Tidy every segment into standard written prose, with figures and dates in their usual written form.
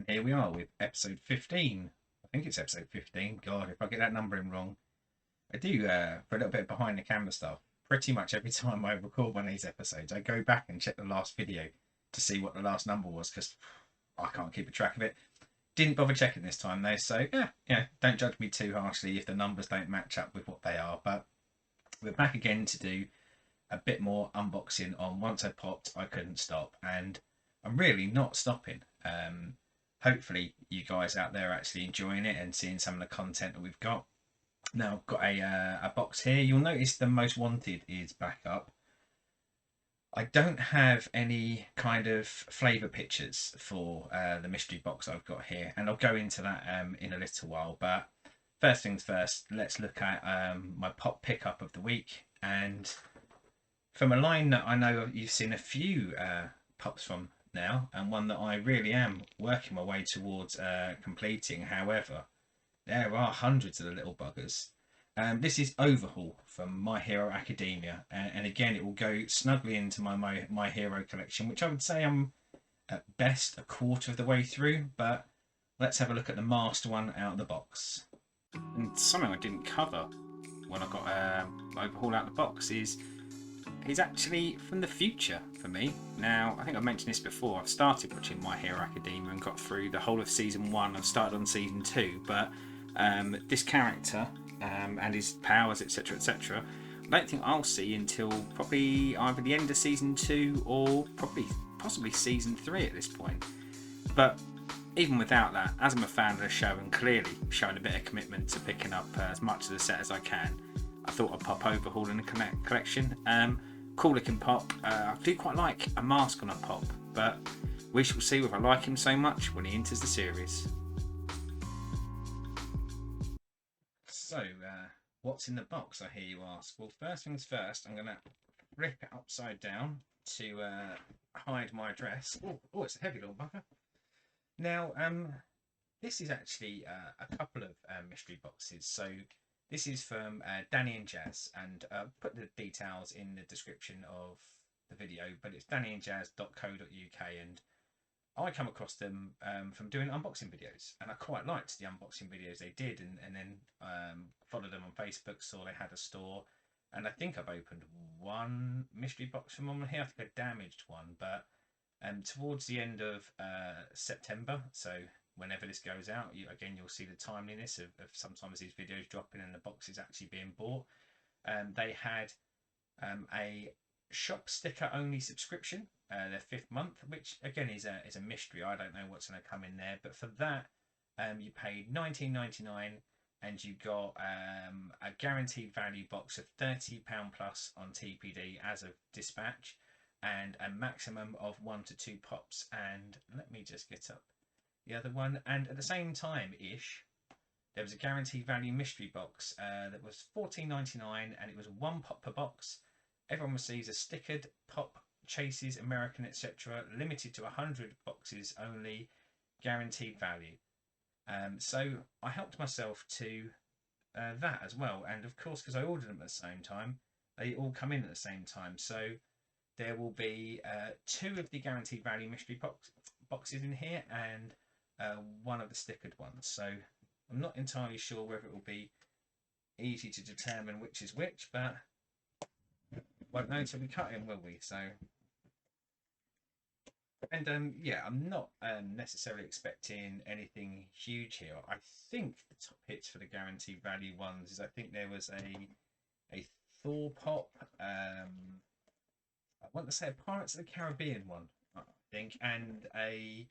here we are with episode 15. I think it's episode 15. God, if I get that numbering wrong. I do, for a little bit of behind the camera stuff. Pretty much every time I record one of these episodes, I go back and check the last video to see what the last number was because I can't keep a track of it. Didn't bother checking this time though, so yeah, don't judge me too harshly if the numbers don't match up with what they are. But we're back again to do a bit more unboxing on Once I Popped, I Couldn't Stop, and I'm really not stopping. Hopefully you guys out there are actually enjoying it and seeing some of the content that we've got. Now I've got a box here. You'll notice the most wanted is back up. I don't have any kind of flavour pictures for the mystery box I've got here, and I'll go into that in a little while. But first things first, let's look at my pop pickup of the week. And from a line that I know you've seen a few pops from now, and one that I really am working my way towards completing. However, there are hundreds of the little buggers. This is Overhaul from My Hero Academia, and again, it will go snugly into my Hero collection, which I would say I'm at best a quarter of the way through. But let's have a look at the master one out of the box. And something I didn't cover when I got Overhaul out of the box is he's actually from the future for me. Now, I think I've mentioned this before. I've started watching My Hero Academia and got through the whole of season 1. I've started on season 2, but this character and his powers, etc., etc., I don't think I'll see until probably either the end of season 2 or possibly season 3 at this point. But even without that, as I'm a fan of the show and clearly showing a bit of commitment to picking up as much of the set as I can, I thought I'd pop Overhaul in the collection. Cool looking pop. I do quite like a mask on a pop, but we shall see if I like him so much when he enters the series. So, what's in the box, I hear you ask? Well, first things first, I'm going to rip it upside down to hide my address. Oh, it's a heavy little bugger. Now, this is actually a couple of mystery boxes. So, this is from Danny and Jazz, and put the details in the description of the video, but it's dannyandjazz.co.uk, and I come across them from doing unboxing videos, and I quite liked the unboxing videos they did, and then followed them on Facebook, saw they had a store, and I think I've opened one mystery box from on here. I think I damaged one, but towards the end of September, so whenever this goes out, you'll see the timeliness of sometimes these videos dropping and the box is actually being bought. They had a shop sticker only subscription, their 5th month, which again is a mystery. I don't know what's going to come in there, but for that you paid $19.99 and you got a guaranteed value box of £30 plus on TPD as of dispatch, and a maximum of 1 to 2 pops. And let me just get up the other one. And at the same time ish, there was a guaranteed value mystery box that was $14.99, and it was 1 pop per box. Everyone receives a stickered pop, chases, American, etc., limited to 100 boxes only, guaranteed value. So I helped myself to that as well, and of course, because I ordered them at the same time, they all come in at the same time. So there will be 2 of the guaranteed value mystery boxes in here, and 1 of the stickered ones. So I'm not entirely sure whether it will be easy to determine which is which, but won't know until we cut in, will we? So, and yeah, I'm not necessarily expecting anything huge here. I think the top hits for the guaranteed value ones is, I think there was a Thor pop. I want to say a Pirates of the Caribbean one, I think, and a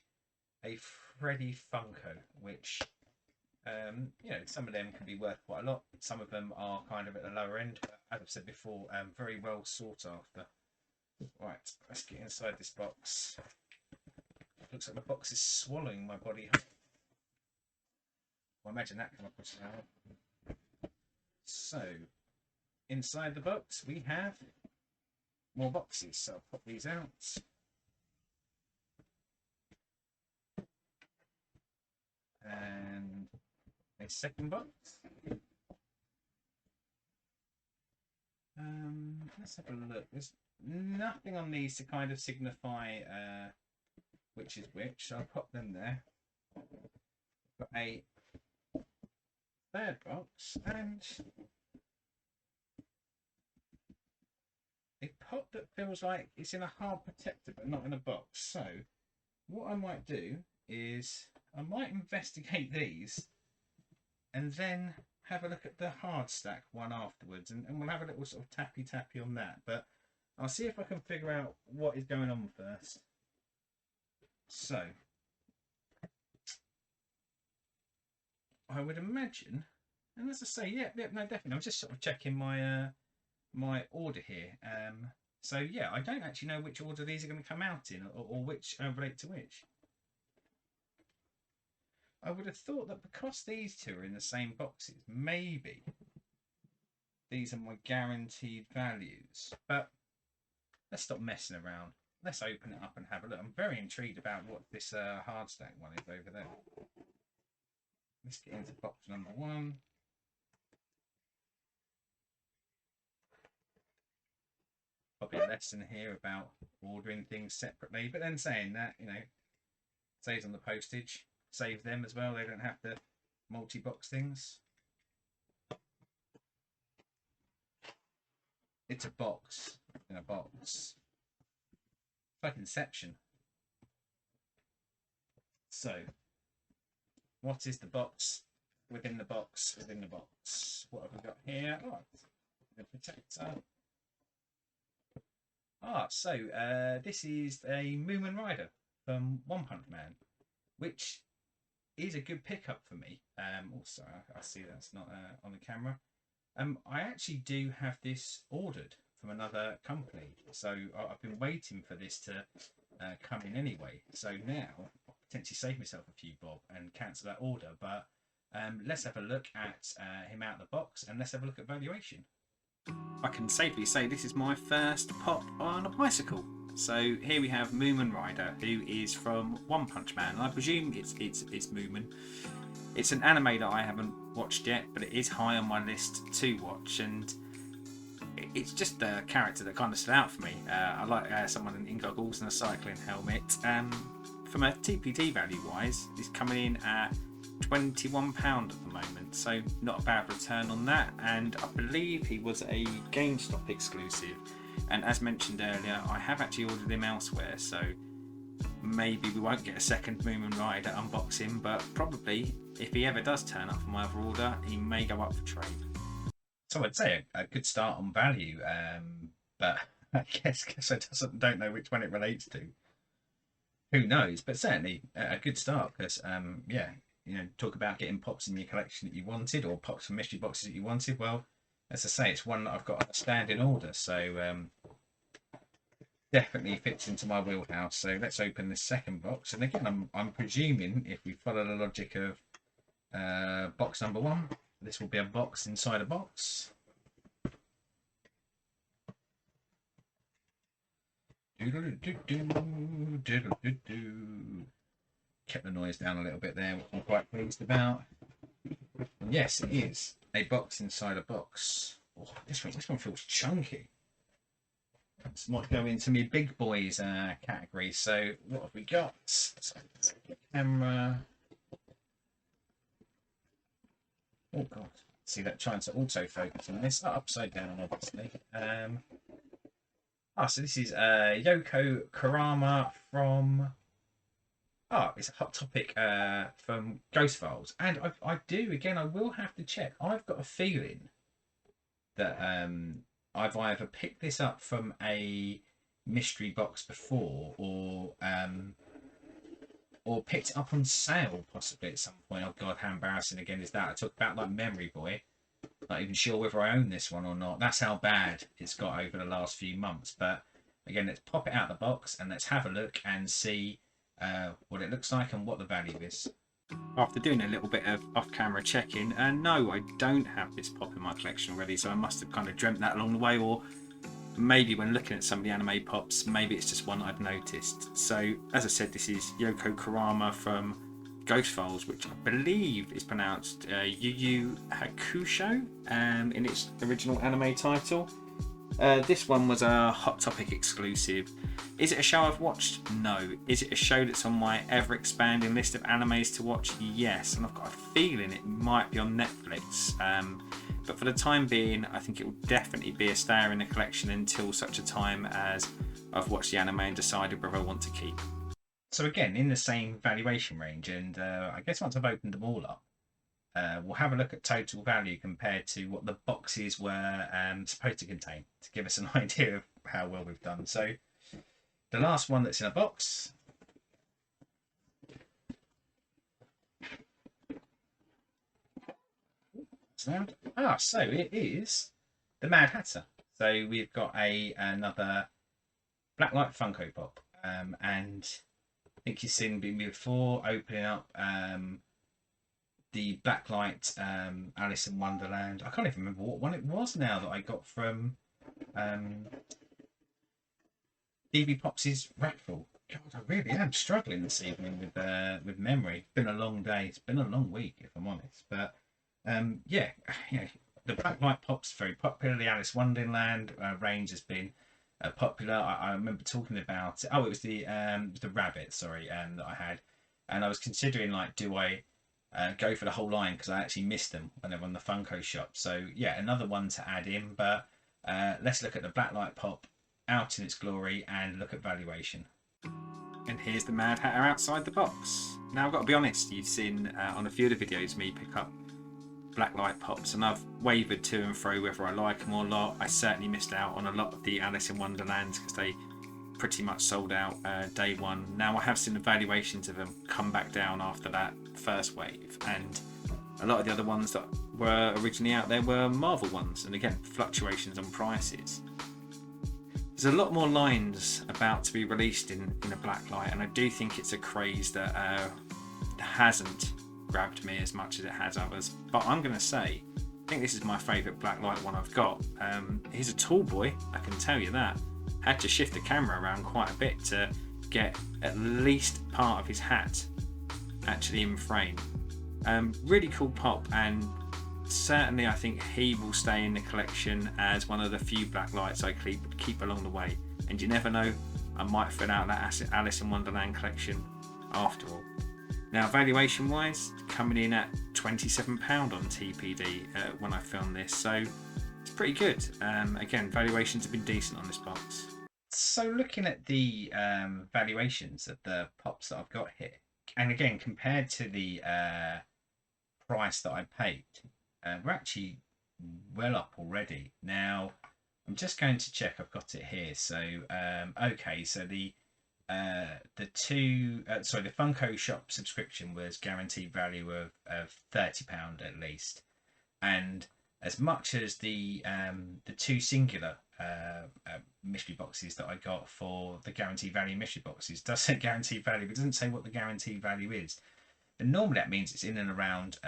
Freddy Funko, which some of them can be worth quite a lot. Some of them are kind of at the lower end, but as I've said before, very well sought after. Right, let's get inside this box. Looks like the box is swallowing my body. Well, imagine that come across now. So, inside the box we have more boxes, so I'll pop these out. And a second box. Let's have a look. There's nothing on these to kind of signify which is which, so I'll pop them there. Got a third box and a pop that feels like it's in a hard protector but not in a box. So what I might do is I might investigate these and then have a look at the hard stack one afterwards, and we'll have a little sort of tappy on that. But I'll see if I can figure out what is going on first. So I would imagine, and as I say, yeah, no, definitely. I'm just sort of checking my my order here. So yeah, I don't actually know which order these are going to come out in, or which relate to which. I would have thought that because these two are in the same boxes, maybe these are my guaranteed values. But let's stop messing around. Let's open it up and have a look. I'm very intrigued about what this hard stack one is over there. Let's get into box number 1. Probably a lesson here about ordering things separately, but then saying that, you know, saves on the postage, save them as well. They don't have to multi-box things. It's a box in a box. It's like Inception. So, what is the box within the box within the box? What have we got here? Oh, the protector. So this is a Moomin Rider from One Punch Man, which is a good pickup for me. Also, I see that's not on the camera. I actually do have this ordered from another company, so I've been waiting for this to come in anyway. So now I'll potentially save myself a few bob and cancel that order. But let's have a look at him out of the box, and let's have a look at valuation. I can safely say this is my first pop on a bicycle. So here we have Moomin Rider, who is from One Punch Man. And I presume it's Moomin. It's an anime that I haven't watched yet, but it is high on my list to watch, and it's just the character that kind of stood out for me. I like someone in goggles and a cycling helmet. From a TPT value wise, it's coming in at £21 at the moment, so not a bad return on that. And I believe he was a GameStop exclusive, and as mentioned earlier, I have actually ordered him elsewhere, so maybe we won't get a second Moomin Rider unboxing, but probably if he ever does turn up for my other order, he may go up for trade. So I'd say a good start on value, but I guess I don't know which one it relates to. Who knows? But certainly a good start, because yeah, you know, talk about getting pops in your collection that you wanted, or pops from mystery boxes that you wanted. Well, as I say, it's one that I've got on a standing order, so definitely fits into my wheelhouse. So let's open this second box, and again, I'm presuming if we follow the logic of box number 1, this will be a box inside a box. Kept the noise down a little bit there, which I'm quite pleased about. And yes, it is a box inside a box. Oh, this one feels chunky. This might go into my big boys category. So what have we got? So, camera. Oh god, see that trying to autofocus on this. Upside down, obviously. So this is Yoko Kurama from. It's a Hot Topic from Ghost Files, and I will have to check. I've got a feeling that I've either picked this up from a mystery box before, or picked it up on sale possibly at some point. Oh god, how embarrassing again is that? I talk about like Memory Boy. Not even sure whether I own this one or not. That's how bad it's got over the last few months. But again, let's pop it out of the box and let's have a look and see what it looks like and what the value is. After doing a little bit of off-camera checking, and no, I don't have this pop in my collection already, so I must have kind of dreamt that along the way, or maybe when looking at some of the anime pops, maybe it's just one I've noticed. So as I said, this is Yoko Kurama from Ghost Files, which I believe is pronounced Yu Yu Hakusho in its original anime title. This one was a Hot Topic exclusive. Is it a show I've watched? No. Is it a show that's on my ever expanding list of animes to watch? Yes. And I've got a feeling it might be on Netflix. But for the time being, I think it will definitely be a stayer in the collection until such a time as I've watched the anime and decided whether I want to keep. So again, in the same valuation range, and I guess once I've opened them all up, we'll have a look at total value compared to what the boxes were supposed to contain to give us an idea of how well we've done. So the last one that's in a box. So it is the Mad Hatter. So we've got another Blacklight Funko Pop, and I think you've seen me before opening up the Blacklight Alice in Wonderland. I can't even remember what one it was now that I got from um, DB Pops's raffle. God, I really am struggling this evening with memory. It's been a long day. It's been a long week, if I'm honest. But yeah, you know, the Blacklight Pop's very popular. The Alice Wonderland range has been popular. I remember talking about it. Oh, it was the rabbit. Sorry, that I had, and I was considering like, do I go for the whole line because I actually missed them when they were on the Funko shop. So yeah, another one to add in. But let's look at the Blacklight Pop out in its glory and look at valuation. And here's the Mad Hatter outside the box. Now I've got to be honest, you've seen on a few of the videos me pick up Blacklight Pops, and I've wavered to and fro whether I like them or not. I certainly missed out on a lot of the Alice in Wonderlands because they pretty much sold out day one. Now I have seen the valuations of them come back down after that first wave, and a lot of the other ones that were originally out there were Marvel ones, and again, fluctuations on prices. There's a lot more lines about to be released in a Blacklight, and I do think it's a craze that hasn't grabbed me as much as it has others. But I'm going to say, I think this is my favourite Blacklight one I've got. He's a tall boy, I can tell you that. Had to shift the camera around quite a bit to get at least part of his hat actually in frame. Really cool pop, and certainly I think he will stay in the collection as one of the few Blacklights I keep along the way. And you never know, I might fill out that Alice in Wonderland collection after all. Now, valuation wise, coming in at £27 on TPD when I filmed this, so it's pretty good. Again, valuations have been decent on this box. So looking at the valuations of the pops that I've got here, and again compared to the price that I paid, we're actually well up already. Now I'm just going to check I've got it here. So okay, so the Funko Shop subscription was guaranteed value of £30 at least, and as much as the two singular mystery boxes that I got for the guaranteed value mystery boxes does say guaranteed value, but it doesn't say what the guaranteed value is. And normally that means it's in and around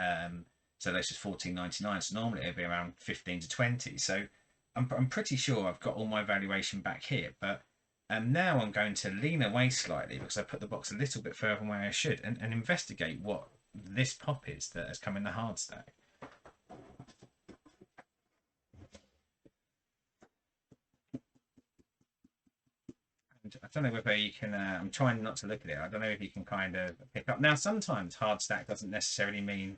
so that's just £14.99. So normally it'd be around 15 to 20. So I'm pretty sure I've got all my valuation back here, but now I'm going to lean away slightly because I put the box a little bit further away I should, and investigate what this pop is that has come in the hard stack. And I don't know whether you can. I'm trying not to look at it. I don't know if you can kind of pick up. Now, sometimes hard stack doesn't necessarily mean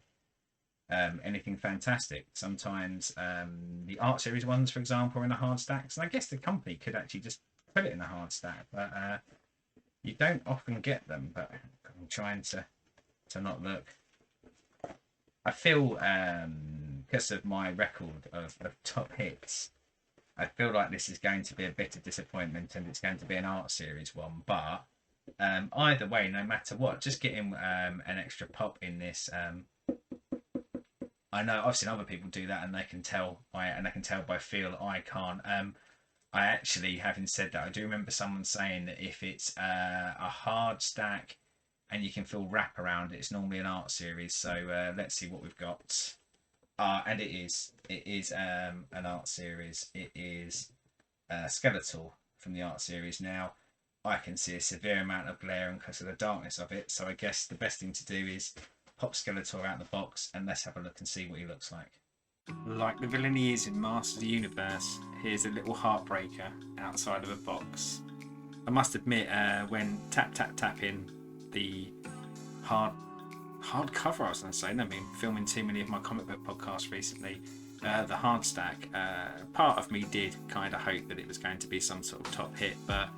anything fantastic. Sometimes the art series ones, for example, are in a hard stack. So I guess the company could actually just put it in a hard stack, but you don't often get them. But I'm trying to not look. I feel because of my record of top hits, I feel like this is going to be a bit of disappointment, and it's going to be an art series one. But either way, no matter what, just getting an extra pop in this. I know I've seen other people do that, and they can tell by feel. I can't. I actually, having said that, I do remember someone saying that if it's a hard stack and you can feel wrap around it, it's normally an art series. So let's see what we've got. And it is an art series. It is Skeletal from the art series. Now I can see a severe amount of glare and because of the darkness of it. So I guess the best thing to do is pop Skeletor out of the box and let's have a look and see what he looks like. Like the villain he is in Masters of the Universe, here's a little heartbreaker outside of a box. I must admit, when tapping the hard cover, I was going to say, I've been filming too many of my comic book podcasts recently. The hard stack, part of me did kind of hope that it was going to be some sort of top hit, but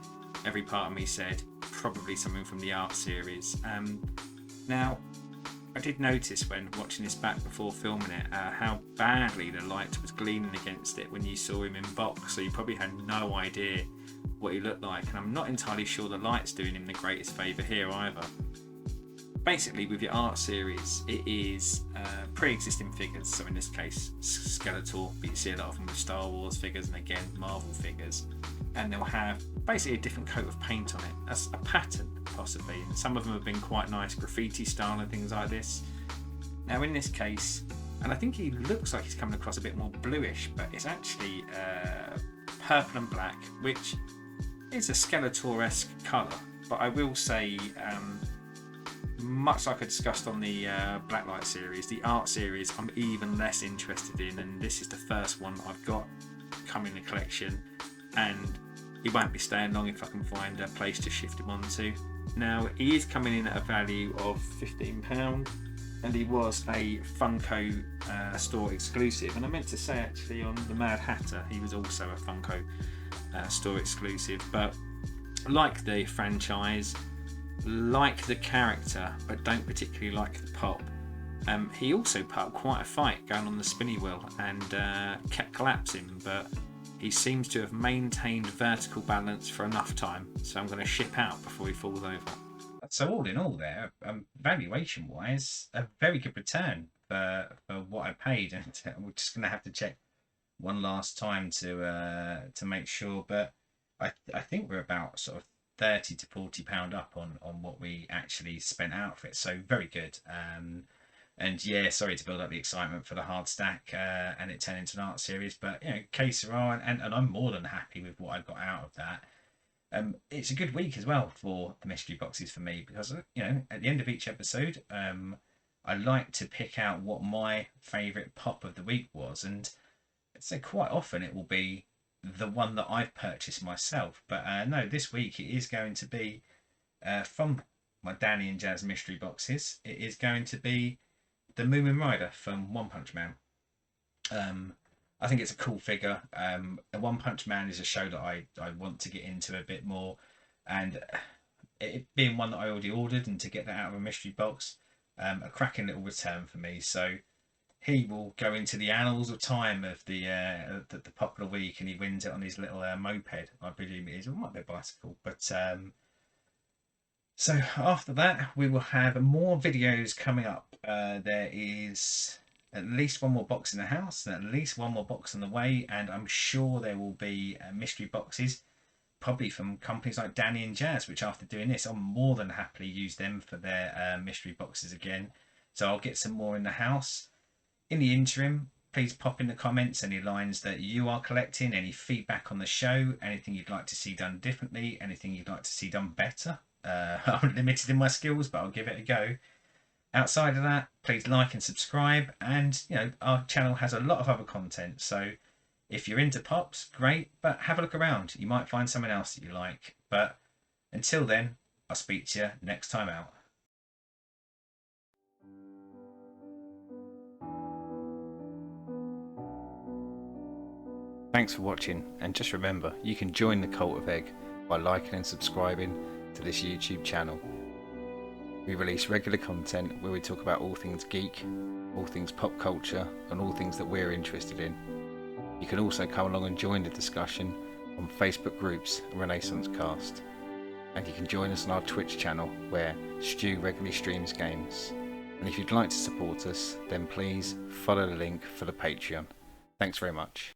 every part of me said probably something from the art series. Now, I did notice when watching this back before filming it how badly the light was gleaming against it when you saw him in box, so you probably had no idea what he looked like, and I'm not entirely sure the light's doing him the greatest favour here either. Basically, with your art series, it is pre-existing figures, so in this case Skeletor, but you see a lot of them with Star Wars figures and again Marvel figures, and they'll have basically a different coat of paint on it. That's a pattern, possibly, and some of them have been quite nice graffiti style and things like this. Now in this case, and I think he looks like he's coming across a bit more bluish, but it's actually purple and black, which is a Skeletor-esque colour, but I will say, much like I discussed on the Blacklight series, the art series I'm even less interested in, and this is the first one I've got coming in the collection, and he won't be staying long if I can find a place to shift him onto. Now, he is coming in at a value of £15, and he was a Funko store exclusive, and I meant to say actually on the Mad Hatter he was also a Funko store exclusive, but like the franchise, like the character, but don't particularly like the pop. He also put up quite a fight going on the spinny wheel and kept collapsing, but he seems to have maintained vertical balance for enough time, so I'm going to ship out before he falls over. So all in all there, valuation wise, a very good return for what I paid, and we're just going to have to check one last time to make sure, but I think we're about sort of £30 to £40 up on what we actually spent out for it, so very good. And yeah, sorry to build up the excitement for the hard stack and it turned into an art series, but you know, que sera, and I'm more than happy with what I got out of that. It's a good week as well for the mystery boxes for me, because you know, at the end of each episode, I like to pick out what my favourite pop of the week was, and so quite often it will be the one that I've purchased myself. But no, this week it is going to be from my Danny and Jazz mystery boxes. It is going to be the Moomin Rider from One Punch Man. I think it's a cool figure. One Punch Man is a show that I want to get into a bit more, and it being one that I already ordered, and to get that out of a mystery box, a cracking little return for me. So he will go into the annals of time of the popular week, and he wins it on his little moped, I presume it is, or it might be a bicycle. But so after that, we will have more videos coming up. There is at least one more box in the house, and at least one more box on the way, and I'm sure there will be mystery boxes, probably from companies like Danny and Jazz, which after doing this, I'll more than happily use them for their mystery boxes again. So I'll get some more in the house. In the interim, please pop in the comments any lines that you are collecting, any feedback on the show, anything you'd like to see done differently, anything you'd like to see done better. I'm limited in my skills, but I'll give it a go. Outside of that, please like and subscribe, and you know, our channel has a lot of other content, so if you're into pops, great, but have a look around. You might find something else that you like. But until then, I'll speak to you next time out. Thanks for watching, and just remember, you can join the Cult of Egg by liking and subscribing to this YouTube channel. We release regular content where we talk about all things geek, all things pop culture, and all things that we're interested in. You can also come along and join the discussion on Facebook groups and Renaissance Cast. And you can join us on our Twitch channel where Stu regularly streams games. And if you'd like to support us, then please follow the link for the Patreon. Thanks very much.